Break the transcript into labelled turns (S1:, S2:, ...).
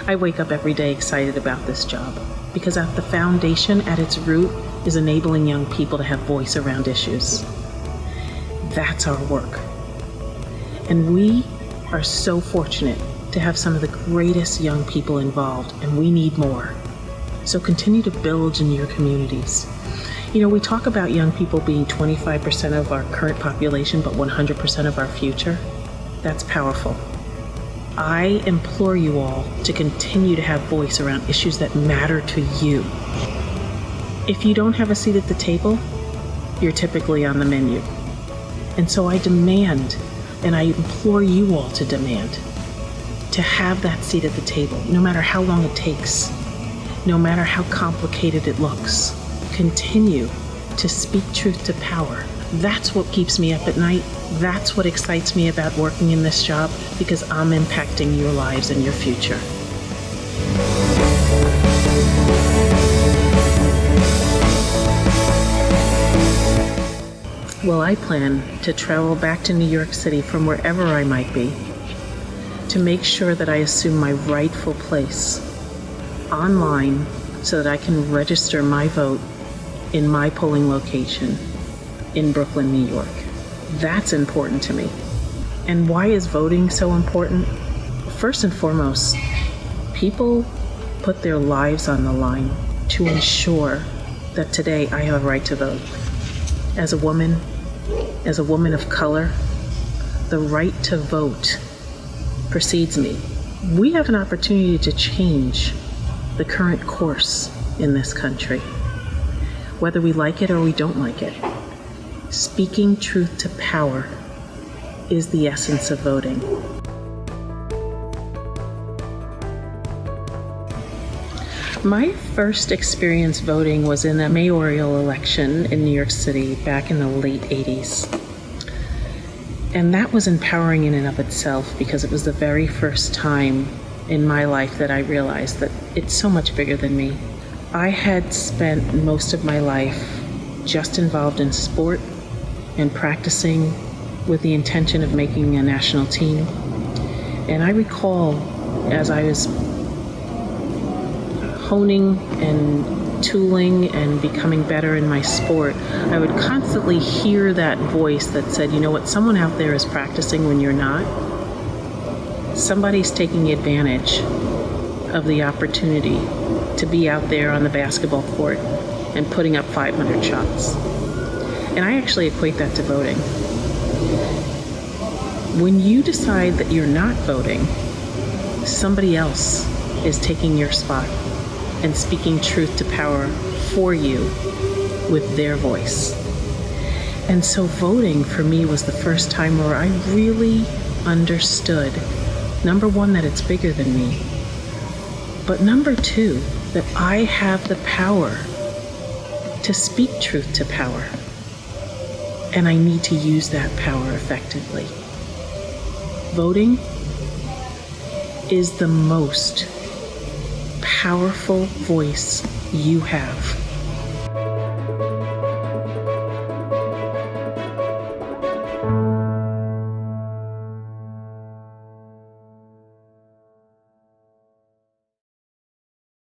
S1: I wake up every day excited about this job because at the foundation, at its root, is enabling young people to have voice around issues. That's our work. And we are so fortunate to have some of the greatest young people involved, and we need more. So continue to build in your communities. You know, we talk about young people being 25% of our current population, but 100% of our future. That's powerful. I implore you all to continue to have voice around issues that matter to you. If you don't have a seat at the table, you're typically on the menu. And so I demand, and I implore you all to demand, to have that seat at the table, no matter how long it takes, no matter how complicated it looks. Continue to speak truth to power. That's what keeps me up at night. That's what excites me about working in this job, because I'm impacting your lives and your future. Well, I plan to travel back to New York City from wherever I might be to make sure that I assume my rightful place online so that I can register my vote in my polling location in Brooklyn, New York. That's important to me. And why is voting so important? First and foremost, people put their lives on the line to ensure that today I have a right to vote. As a woman of color, the right to vote precedes me. We have an opportunity to change the current course in this country, whether we like it or we don't like it. Speaking truth to power is the essence of voting. My first experience voting was in a mayoral election in New York City back in the late 80s. And that was empowering in and of itself because it was the very first time in my life that I realized that it's so much bigger than me. I had spent most of my life just involved in sport and practicing with the intention of making a national team. And I recall as I was honing and tooling and becoming better in my sport, I would constantly hear that voice that said, you know what, someone out there is practicing when you're not. Somebody's taking advantage of the opportunity to be out there on the basketball court and putting up 500 shots. And I actually equate that to voting. When you decide that you're not voting, somebody else is taking your spot and speaking truth to power for you with their voice. And so voting for me was the first time where I really understood, number one, that it's bigger than me, but number two, that I have the power to speak truth to power. And I need to use that power effectively. Voting is the most powerful voice you have.